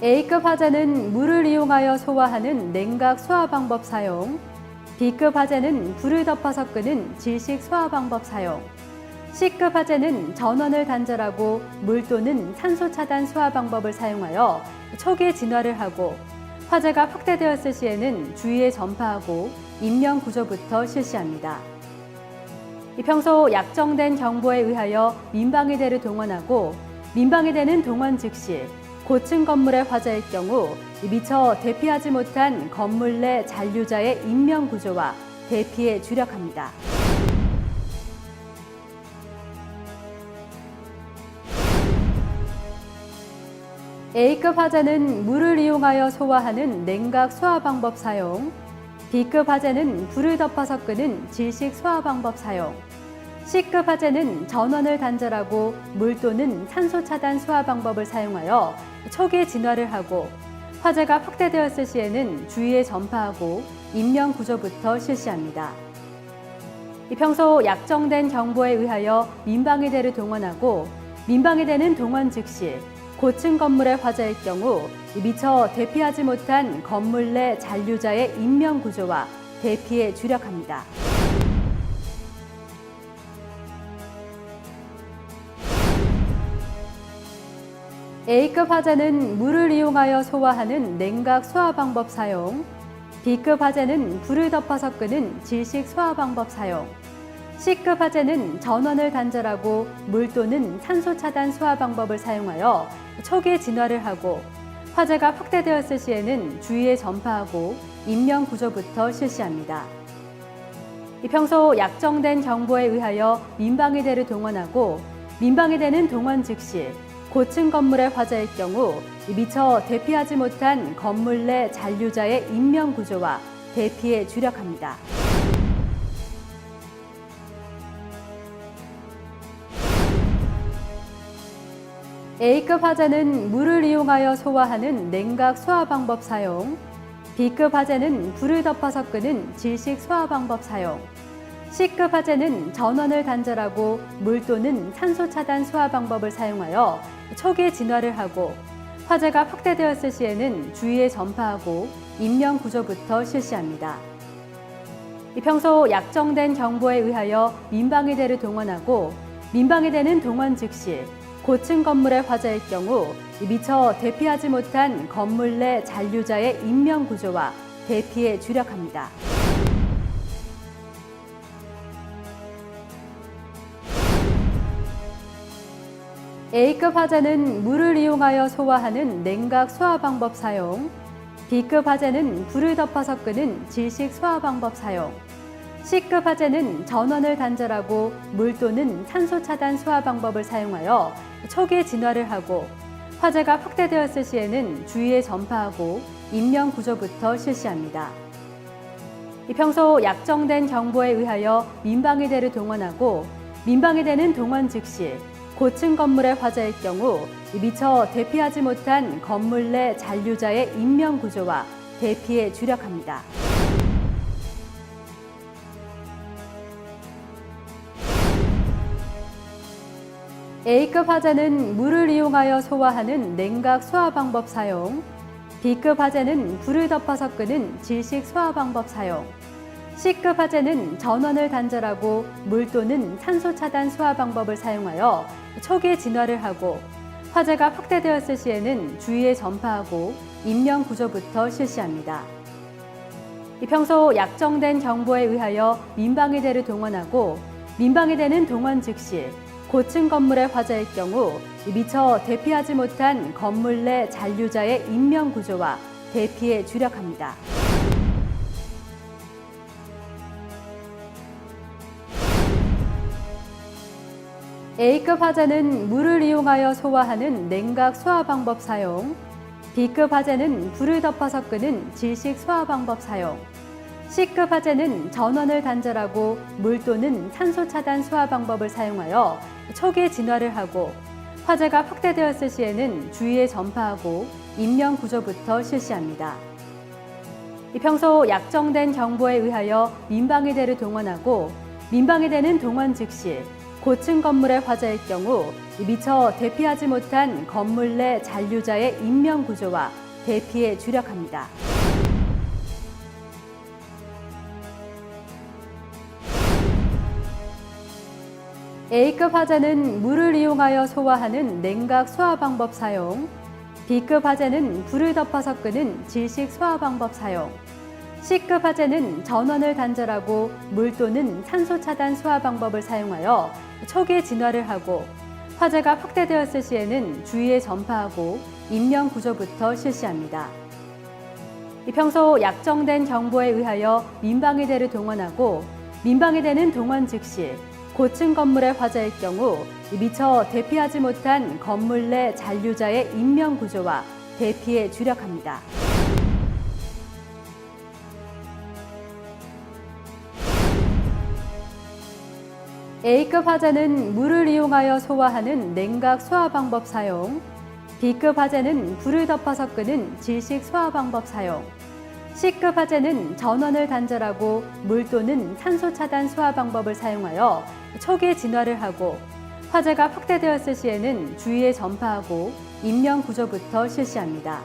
A급 화재는 물을 이용하여 소화하는 냉각 소화 방법 사용, B급 화재는 불을 덮어서 끄는 질식 소화 방법 사용, C급 화재는 전원을 단절하고 물 또는 산소 차단 소화 방법을 사용하여 초기에 진화를 하고 화재가 확대되었을 시에는 주위에 전파하고 인명 구조부터 실시합니다. 평소 약정된 정보에 의하여 민방위대를 동원하고 민방위대는 동원 즉시 고층 건물의 화재일 경우 미처 대피하지 못한 건물 내 잔류자의 인명 구조와 대피에 주력합니다. A급 화재는 물을 이용하여 소화하는 냉각 소화 방법 사용, B급 화재는 불을 덮어서 끄는 질식 소화 방법 사용, C급 화재는 전원을 단절하고 물 또는 산소 차단 소화 방법을 사용하여 초기에 진화를 하고 화재가 확대되었을 시에는 주위에 전파하고 인명 구조부터 실시합니다. 평소 약정된 정보에 의하여 민방위대를 동원하고 민방위대는 동원 즉시 고층 건물의 화재일 경우 미처 대피하지 못한 건물 내 잔류자의 인명 구조와 대피에 주력합니다. A급 화재는 물을 이용하여 소화하는 냉각 소화 방법 사용, B급 화재는 불을 덮어서 끄는 질식 소화 방법 사용, C급 화재는 전원을 단절하고 물 또는 산소 차단 소화 방법을 사용하여 초기에 진화를 하고 화재가 확대되었을 시에는 주위에 전파하고 인명 구조부터 실시합니다. 평소 약정된 정보에 의하여 민방위대를 동원하고 민방위대는 동원 즉시 고층 건물의 화재일 경우 미처 대피하지 못한 건물 내 잔류자의 인명 구조와 대피에 주력합니다. A급 화재는 물을 이용하여 소화하는 냉각 소화 방법 사용, B급 화재는 불을 덮어서 끄는 질식 소화 방법 사용, C급 화재는 전원을 단절하고 물 또는 산소 차단 소화 방법을 사용하여 초기에 진화를 하고 화재가 확대되었을 시에는 주위에 전파하고 인명 구조부터 실시합니다. 평소 약정된 정보에 의하여 민방위대를 동원하고 민방위대는 동원 즉시 고층 건물의 화재일 경우 미처 대피하지 못한 건물 내 잔류자의 인명 구조와 대피에 주력합니다. A급 화재는 물을 이용하여 소화하는 냉각 소화 방법 사용, B급 화재는 불을 덮어서 끄는 질식 소화 방법 사용, C급 화재는 전원을 단절하고 물 또는 산소 차단 소화 방법을 사용하여 초기에 진화를 하고 화재가 확대되었을 시에는 주위에 전파하고 인명 구조부터 실시합니다. 평소 약정된 정보에 의하여 민방위대를 동원하고 민방위대는 동원 즉시 고층 건물의 화재일 경우 미처 대피하지 못한 건물 내 잔류자의 인명 구조와 대피에 주력합니다. A급 화재는 물을 이용하여 소화하는 냉각 소화 방법 사용, B급 화재는 불을 덮어서 끄는 질식 소화 방법 사용, C급 화재는 전원을 단절하고 물 또는 산소 차단 소화 방법을 사용하여 초기에 진화를 하고 화재가 확대되었을 시에는 주위에 전파하고 인명 구조부터 실시합니다. 평소 약정된 정보에 의하여 민방위대를 동원하고 민방위대는 동원 즉시 고층 건물의 화재일 경우 미처 대피하지 못한 건물 내 잔류자의 인명 구조와 대피에 주력합니다. A급 화재는 물을 이용하여 소화하는 냉각 소화 방법 사용, B급 화재는 불을 덮어서 끄는 질식 소화 방법 사용, C급 화재는 전원을 단절하고 물 또는 산소 차단 소화 방법을 사용하여 초기에 진화를 하고 화재가 확대되었을 시에는 주위에 전파하고 인명 구조부터 실시합니다. 평소 약정된 정보에 의하여 민방위대를 동원하고 민방위대는 동원 즉시 고층 건물의 화재일 경우 미처 대피하지 못한 건물 내 잔류자의 인명 구조와 대피에 주력합니다. A급 화재는 물을 이용하여 소화하는 냉각 소화 방법 사용, B급 화재는 불을 덮어서 끄는 질식 소화 방법 사용, C급 화재는 전원을 단절하고 물 또는 산소 차단 소화 방법을 사용하여 초기 진화를 하고 화재가 확대되었을 시에는 주위에 전파하고 인명 구조부터 실시합니다. 평소 약정된 정보에 의하여 민방위대를 동원하고 민방위대는 동원 즉시 고층 건물의 화재일 경우 미처 대피하지 못한 건물 내 잔류자의 인명 구조와 대피에 주력합니다. A급 화재는 물을 이용하여 소화하는 냉각 소화 방법 사용, B급 화재는 불을 덮어서 끄는 질식 소화 방법 사용, C급 화재는 전원을 단절하고 물 또는 산소 차단 소화 방법을 사용하여 초기 진화를 하고 화재가 확대되었을 시에는 주위에 전파하고 인명 구조부터 실시합니다.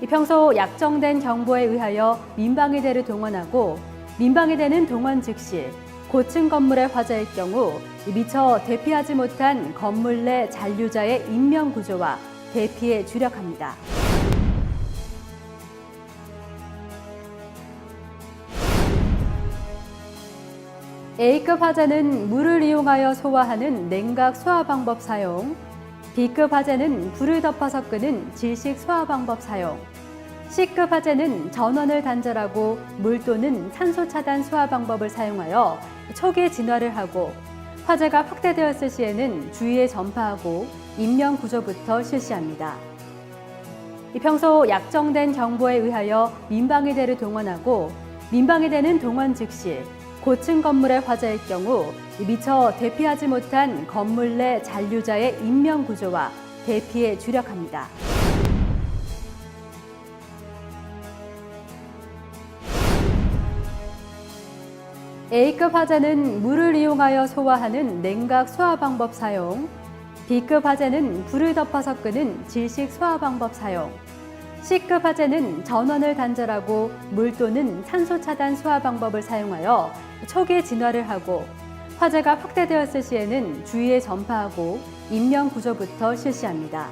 평소 약정된 정보에 의하여 민방위대를 동원하고 민방위대는 동원 즉시 고층 건물의 화재일 경우 미처 대피하지 못한 건물 내 잔류자의 인명 구조와 대피에 주력합니다. A급 화재는 물을 이용하여 소화하는 냉각 소화 방법 사용, B급 화재는 불을 덮어서 끄는 질식 소화 방법 사용, C급 화재는 전원을 단절하고 물 또는 산소 차단 소화 방법을 사용하여 초기 진화를 하고 화재가 확대되었을 시에는 주위에 전파하고 인명 구조부터 실시합니다. 평소 약정된 정보에 의하여 민방위대를 동원하고 민방위대는 동원 즉시 고층 건물의 화재일 경우 미처 대피하지 못한 건물 내 잔류자의 인명 구조와 대피에 주력합니다. A급 화재는 물을 이용하여 소화하는 냉각 소화 방법 사용, B급 화재는 불을 덮어서 끄는 질식 소화 방법 사용, C급 화재는 전원을 단절하고 물 또는 산소 차단 소화 방법을 사용하여 초기 진화를 하고 화재가 확대되었을 시에는 주위에 전파하고 인명 구조부터 실시합니다.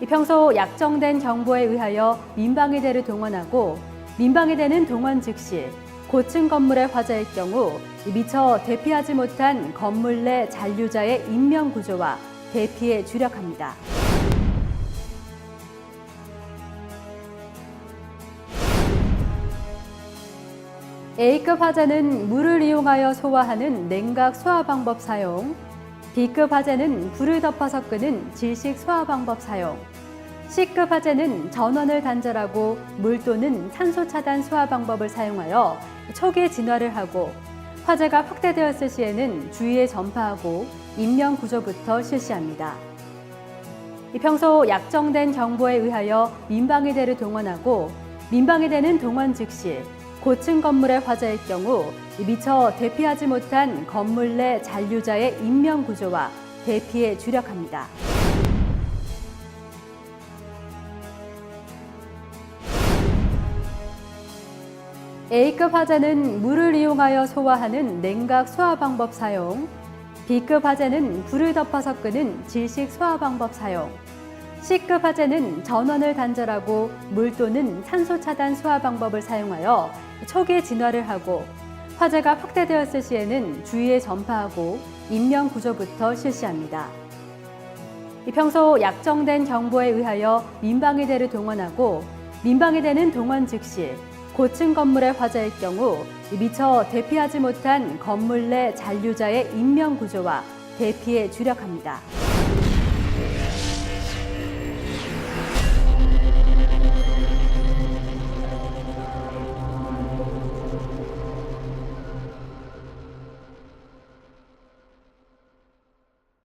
평소 약정된 정보에 의하여 민방위대를 동원하고 민방위대는 동원 즉시 고층 건물의 화재일 경우 미처 대피하지 못한 건물 내 잔류자의 인명 구조와 대피에 주력합니다. A급 화재는 물을 이용하여 소화하는 냉각 소화 방법 사용, B급 화재는 불을 덮어서 끄는 질식 소화 방법 사용, C급 화재는 전원을 단절하고 물 또는 산소 차단 소화 방법을 사용하여 초기 진화를 하고 화재가 확대되었을 시에는 주위에 전파하고 인명 구조부터 실시합니다. 평소 약정된 정보에 의하여 민방위대를 동원하고 민방위대는 동원 즉시 고층 건물의 화재일 경우 미처 대피하지 못한 건물 내 잔류자의 인명 구조와 대피에 주력합니다. A급 화재는 물을 이용하여 소화하는 냉각 소화 방법 사용, B급 화재는 불을 덮어서 끄는 질식 소화 방법 사용, C급 화재는 전원을 단절하고 물 또는 산소 차단 소화 방법을 사용하여 초기 진화를 하고 화재가 확대되었을 시에는 주위에 전파하고 인명 구조부터 실시합니다. 평소 약정된 정보에 의하여 민방위대를 동원하고 민방위대는 동원 즉시 고층 건물의 화재일 경우 미처 대피하지 못한 건물 내 잔류자의 인명 구조와 대피에 주력합니다.